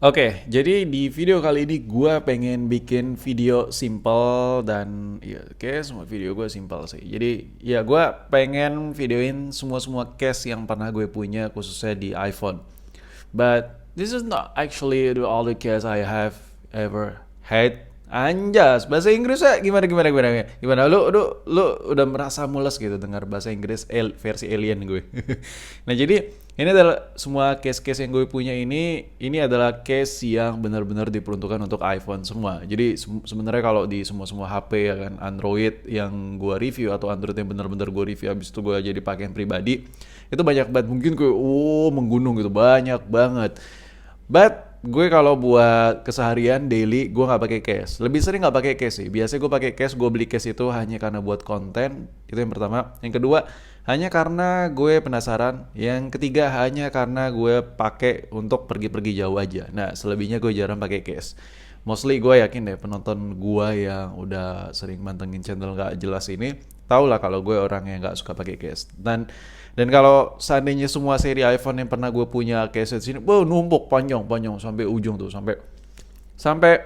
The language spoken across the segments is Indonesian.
Oke, jadi di video kali ini gue pengen bikin video simple dan ya kayak semua video gue simple sih. Jadi ya gue pengen videoin semua case yang pernah gue punya khususnya di iPhone. But this is not actually all the case I have ever had. Anjas, bahasa Inggrisnya gimana? Lu udah merasa mules gitu dengar bahasa Inggris versi alien gue. Nah jadi ini adalah semua case-case yang gue punya ini adalah case yang benar-benar diperuntukkan untuk iPhone semua. Jadi sebenarnya kalau di semua HP ya kan Android yang gue review atau Android yang benar-benar gue review habis itu gue jadi pakaian pribadi itu banyak banget mungkin gue menggunung gitu banyak banget. But gue kalau buat keseharian daily gue nggak pakai case. Lebih sering nggak pakai case sih. Biasanya gue pakai case. Gue beli case itu hanya karena buat konten. Itu yang pertama. Yang kedua hanya karena gue penasaran. Yang ketiga hanya karena gue pakai untuk pergi-pergi jauh aja. Nah selebihnya gue jarang pakai case. Mostly gue yakin deh penonton gue yang udah sering mantengin channel nggak jelas ini tau lah kalau gue orang yang nggak suka pakai case. Dan kalau seandainya semua seri iPhone yang pernah gue punya case di sini, numpuk panjang sampai ujung tuh, sampai sampai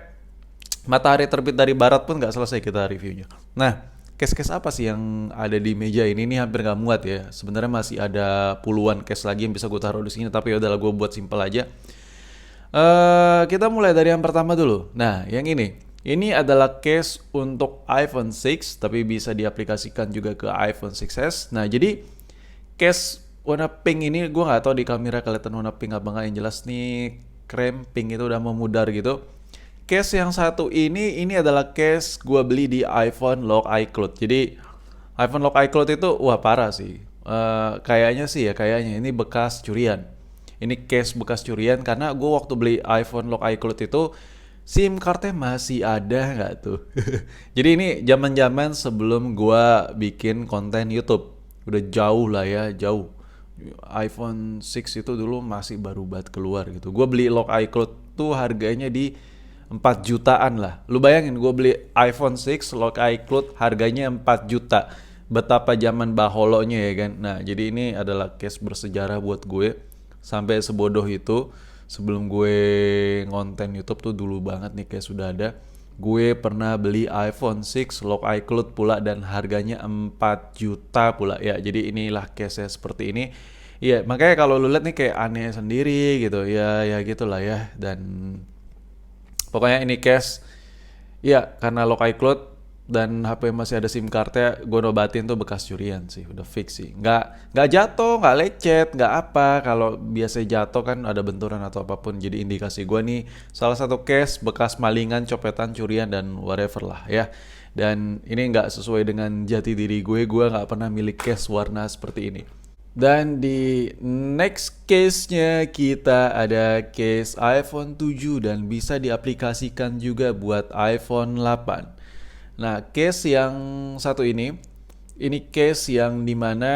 matahari terbit dari barat pun nggak selesai kita reviewnya. Nah, case-case apa sih yang ada di meja ini? Ini hampir nggak muat ya. Sebenarnya masih ada puluhan case lagi yang bisa gue taruh di sini, tapi ya udahlah gue buat simple aja. Kita mulai dari yang pertama dulu. Nah, yang ini. Ini adalah case untuk iPhone 6, tapi bisa diaplikasikan juga ke iPhone 6s. Nah, jadi case warna pink ini gue nggak tahu di kamera kelihatan warna pink apa nggak, yang jelas nih krem pink itu udah memudar gitu. Case yang satu ini adalah case gue beli di iPhone Lock iCloud. Jadi iPhone Lock iCloud itu wah parah sih. Kayaknya sih ya kayaknya ini bekas curian. Ini case bekas curian karena gue waktu beli iPhone Lock iCloud itu SIM cardnya masih ada nggak tuh? Jadi ini zaman-zaman sebelum gua bikin konten YouTube. Udah jauh lah ya, jauh. iPhone 6 itu dulu masih baru banget keluar gitu. Gua beli Lock iCloud tuh harganya di 4 jutaan lah. Lu bayangin gua beli iPhone 6 Lock iCloud harganya 4 juta. Betapa zaman baholonya ya kan. Nah, jadi ini adalah case bersejarah buat gue. Sampai sebodoh itu sebelum gue ngonten YouTube tuh dulu banget nih kayak sudah ada, gue pernah beli iPhone 6 Lock iCloud pula dan harganya 4 juta pula ya. Jadi inilah case seperti ini. Iya, makanya kalau lu lihat nih kayak aneh sendiri gitu. Ya gitulah ya. Dan pokoknya ini case ya karena Lock iCloud dan HP masih ada SIM cardnya, gue nobatin tuh bekas curian sih, udah fix sih. Nggak jatuh, nggak lecet, nggak apa. Kalau biasa jatuh kan ada benturan atau apapun. Jadi indikasi gue nih salah satu case bekas malingan, copetan, curian dan whatever lah ya. Dan ini nggak sesuai dengan jati diri gue nggak pernah milik case warna seperti ini. Dan di next case-nya kita ada case iPhone 7 dan bisa diaplikasikan juga buat iPhone 8. Nah, case yang satu ini case yang dimana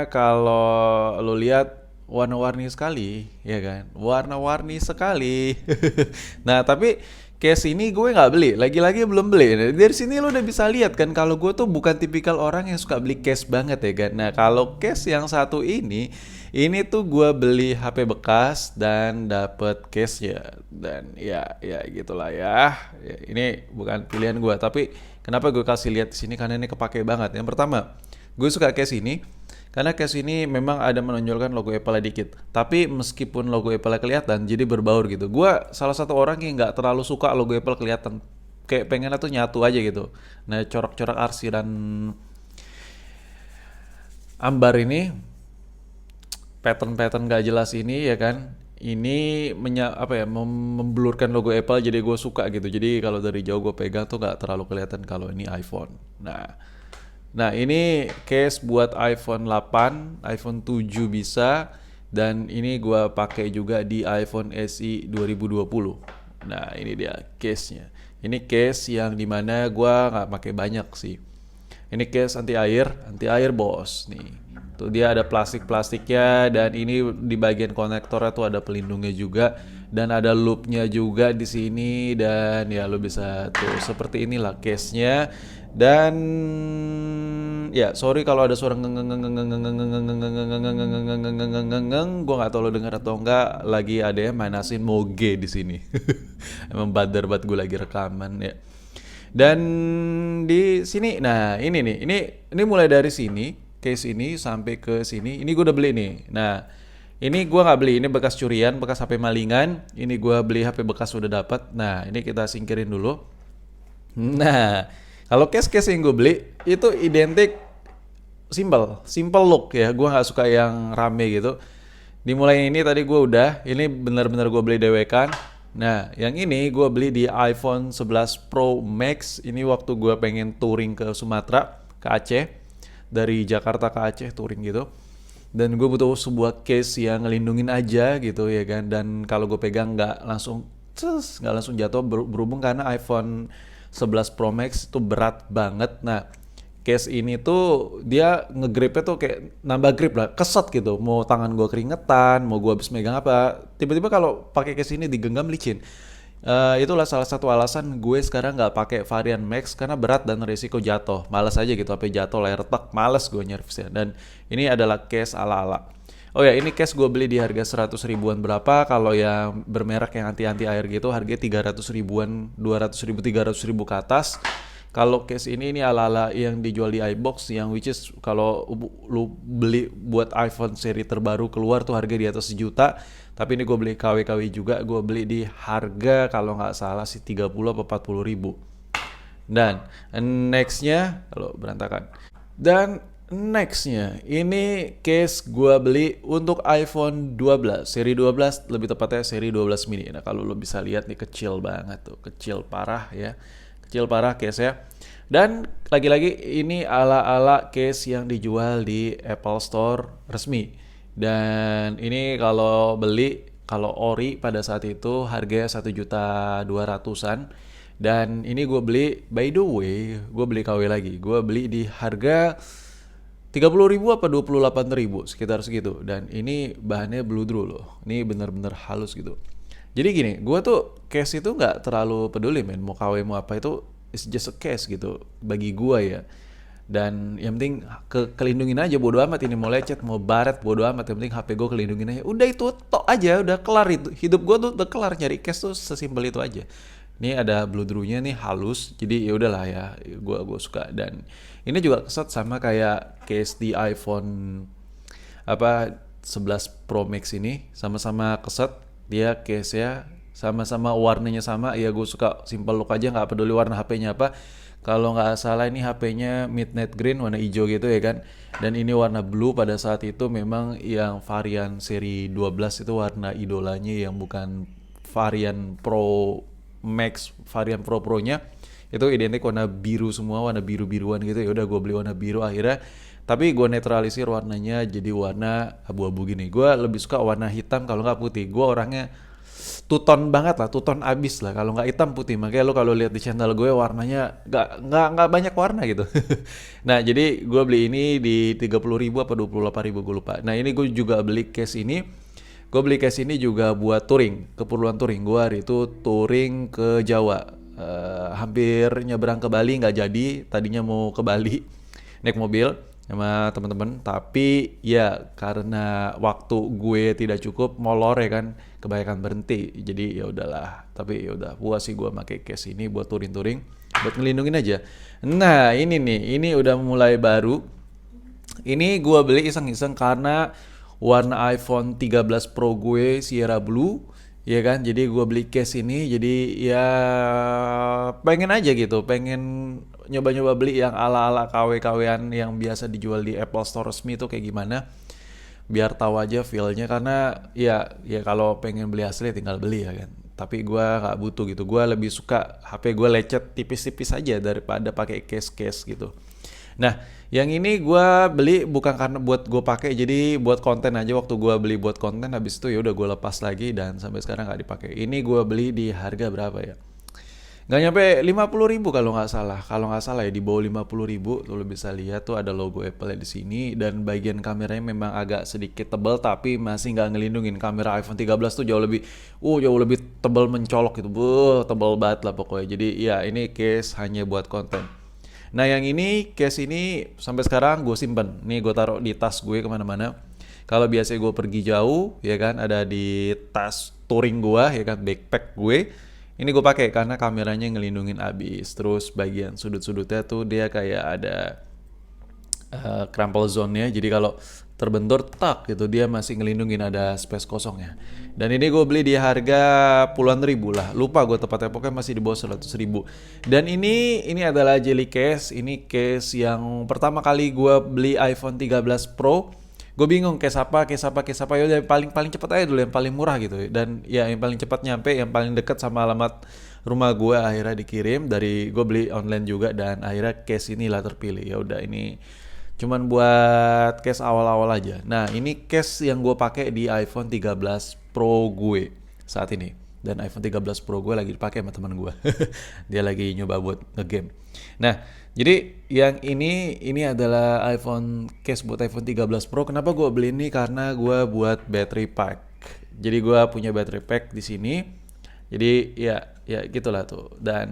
kalau lo lihat warna-warni sekali, ya kan? Warna-warni sekali. Nah, tapi case ini gue nggak beli, lagi-lagi belum beli. Nah, dari sini lo udah bisa lihat kan kalau gue tuh bukan tipikal orang yang suka beli case banget ya kan. Nah, kalau case yang satu ini tuh gue beli HP bekas dan dapet case ya, dan ya gitulah ya. Ya, ini bukan pilihan gue, tapi kenapa gue kasih lihat di sini karena ini kepake banget. Yang pertama, gue suka case ini karena case ini memang ada menonjolkan logo Apple dikit. Tapi meskipun logo Apple kelihatan, jadi berbaur gitu. Gue salah satu orang yang nggak terlalu suka logo Apple kelihatan. Kayak pengennya tuh nyatu aja gitu. Nah, corak-corak arsiran ambar ini, pattern-pattern gak jelas ini ya kan, ini memblurkan logo Apple, jadi gue suka gitu. Jadi kalau dari jauh gue pegang tuh gak terlalu kelihatan kalau ini iPhone. Nah ini case buat iPhone 8, iPhone 7 bisa, dan ini gue pakai juga di iPhone SE 2020. Nah ini dia case-nya. Ini case yang dimana gue nggak pakai banyak sih. Ini case anti air bos nih. Tuh dia ada plastiknya, dan ini di bagian konektornya tuh ada pelindungnya juga. dan ada loopnya juga di sini, dan ya lo bisa tuh seperti inilah case-nya. Dan ya sorry kalau ada suara gue nggak tahu lo dengar atau enggak, lagi ada yang manasin moge di sini. Emang badar banget gue lagi rekaman ya. Dan di sini, nah ini nih, ini mulai dari sini, case ini sampai ke sini, ini gue udah beli nih. Nah, ini gue nggak beli, ini bekas curian, bekas HP malingan. Ini gue beli HP bekas udah dapat. Nah, ini kita singkirin dulu. Nah, kalau case-case yang gue beli itu identik simple look ya. Gue nggak suka yang rame gitu. Dimulai ini tadi gue udah, ini benar-benar gue beli dewekan. Nah, yang ini gue beli di iPhone 11 Pro Max. Ini waktu gue pengen touring ke Sumatera, ke Aceh. Dari Jakarta ke Aceh touring gitu. Dan gue butuh sebuah case yang ngelindungin aja gitu ya kan. Dan kalau gue pegang nggak langsung jatuh, berhubung karena iPhone 11 Pro Max itu berat banget. Nah, case ini tuh dia ngegripnya tuh kayak nambah grip lah, keset gitu. Mau tangan gue keringetan, mau gue habis megang apa, tiba-tiba kalau pakai case ini digenggam licin. Itulah salah satu alasan gue sekarang nggak pakai varian Max karena berat dan risiko jatuh. Males aja gitu, HP jatuh layar retak, males gue nyervisnya. Dan ini adalah case ala-ala. Oh ya, ini case gue beli di harga 100 ribuan berapa. Kalau yang bermerek yang anti-anti air gitu harganya 300 ribuan, 200 ribu, 300 ribu ke atas. Kalau case ini ala-ala yang dijual di iBox, yang which is kalau lu beli buat iPhone seri terbaru keluar tuh harga di atas 1 juta. Tapi ini gue beli KW-KW juga, gue beli di harga kalau nggak salah sih 30 atau 40 ribu. Dan nextnya, kalau berantakan. Dan nextnya, ini case gue beli untuk iPhone 12, seri 12, lebih tepatnya seri 12 mini. Nah kalau lo bisa lihat nih kecil banget tuh, kecil parah ya. Kecil parah case ya. Dan lagi-lagi ini ala-ala case yang dijual di Apple Store resmi. Dan ini kalau beli, kalau ori pada saat itu harganya 1.200.000-an. Dan ini gue beli, by the way, gue beli KW lagi. Gue beli di harga 30 ribu apa 28 ribu, sekitar segitu. Dan ini bahannya bludru loh. Ini bener-bener halus gitu. Jadi gini, gue tuh case itu nggak terlalu peduli men, mau KW mau apa itu, it's just a case gitu bagi gue ya. Dan yang penting kelindungin aja, bodo amat ini mau lecet mau baret, bodo amat, yang penting HP gue kelindungin aja. Udah itu tok aja, udah kelar itu. Hidup gue tuh udah kelar, nyari case tuh sesimpel itu aja. Ini ada bludrunya nih halus, jadi ya udahlah ya, gue suka. Dan ini juga keset sama kayak case di iPhone 11 Pro Max ini, sama-sama keset. Dia case ya sama-sama warnanya sama, ya gue suka simple look aja, nggak peduli warna HP-nya apa. Kalau nggak salah ini HP-nya midnight green, warna hijau gitu ya kan. Dan ini warna blue, pada saat itu memang yang varian seri 12 itu warna idolanya, yang bukan varian Pro Max, varian Pro-nya itu identik warna biru semua, warna biru-biruan gitu. Ya udah gue beli warna biru akhirnya. Tapi gue netralisir warnanya jadi warna abu-abu gini. Gue lebih suka warna hitam kalau nggak putih. Gue orangnya tuton banget lah, tuton abis lah. Kalau nggak hitam putih, makanya lo kalau lihat di channel gue warnanya nggak banyak warna gitu. Nah jadi gue beli ini di 30 ribu apa 28 ribu gue lupa. Nah ini gue juga beli case ini. Gue beli case ini juga buat touring, keperluan touring. Gue hari itu touring ke Jawa, hampir nyebrang ke Bali, nggak jadi. Tadinya mau ke Bali naik mobil sama teman-teman, tapi ya karena waktu gue tidak cukup, molor ya kan, kebanyakan berhenti. Jadi ya udahlah. Tapi ya udah, puas sih gue pakai case ini buat touring-touring, buat ngelindungin aja. Nah ini nih, ini udah mulai baru. Ini gue beli iseng-iseng karena warna iPhone 13 Pro gue Sierra Blue, ya kan. Jadi gue beli case ini, jadi ya pengen aja gitu, pengen nyoba-nyoba beli yang ala-ala KW-KWan yang biasa dijual di Apple Store resmi itu kayak gimana, biar tahu aja feel-nya. Karena ya kalau pengen beli asli tinggal beli ya kan. Tapi gue nggak butuh gitu, gue lebih suka HP gue lecet tipis-tipis aja daripada pakai case-case gitu. Nah, yang ini gue beli bukan karena buat gue pakai, jadi buat konten aja. Waktu gue beli buat konten, habis itu ya udah gue lepas lagi dan sampai sekarang nggak dipakai. Ini gue beli di harga berapa ya? Nggak nyampe 50.000 kalau nggak salah ya, di bawah 50.000 tuh lo bisa lihat tuh ada logo Apple di sini, dan bagian kameranya memang agak sedikit tebal tapi masih nggak ngelindungin. Kamera iPhone 13 tuh jauh lebih tebal mencolok gitu, tebal banget lah pokoknya. Jadi ya ini case hanya buat konten. Nah yang ini case ini sampai sekarang gue simpen. Nih gue taruh di tas gue kemana-mana. Kalau biasanya gue pergi jauh, ya kan, ada di tas touring gue, ya kan, backpack gue. Ini gue pakai karena kameranya ngelindungin abis. Terus bagian sudut-sudutnya tuh dia kayak ada crumple zone-nya. Jadi kalau terbentur tak gitu dia masih ngelindungin, ada space kosongnya. Dan ini gue beli di harga puluhan ribu lah. Lupa gue tepatnya, pokoknya masih di bawah 100.000. Dan ini adalah jelly case. Ini case yang pertama kali gue beli iPhone 13 Pro. Gue bingung case apa. Ya udah paling cepat aja dulu, yang paling murah gitu. Dan ya yang paling cepat nyampe, yang paling dekat sama alamat rumah gue, akhirnya dikirim dari gue beli online juga, dan akhirnya case inilah terpilih. Ya udah, ini cuman buat case awal-awal aja. Nah ini case yang gue pakai di iPhone 13 Pro gue saat ini, dan iPhone 13 Pro gue lagi dipakai sama teman gue. Dia lagi nyoba buat ngegame. Nah jadi yang ini adalah iPhone case buat iPhone 13 Pro. Kenapa gue beli ini? Karena gue buat battery pack. Jadi gue punya battery pack di sini. Jadi ya gitulah tuh. Dan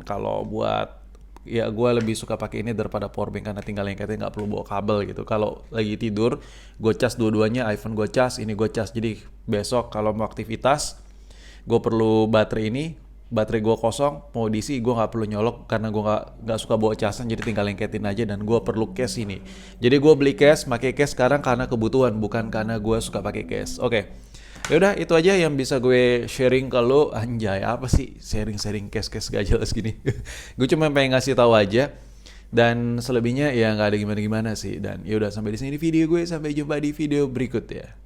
kalau buat, ya gue lebih suka pakai ini daripada power bank karena tinggal lengketin, nggak perlu bawa kabel gitu. Kalau lagi tidur gue cas dua-duanya, iPhone gue cas, ini gue cas. Jadi besok kalau mau aktivitas gue perlu baterai gue kosong mau diisi, gue nggak perlu nyolok karena gue nggak suka bawa casan, jadi tinggal lengketin aja. Dan gue perlu case ini, jadi gue beli case, pakai case sekarang karena kebutuhan, bukan karena gue suka pakai case. Oke. Yaudah itu aja yang bisa gue sharing ke lo. Anjay, apa sih sharing case gak jelas gini. Gue cuma pengen ngasih tahu aja, dan selebihnya ya nggak ada gimana-gimana sih. Dan yaudah, sampai di sini video gue, sampai jumpa di video berikut ya.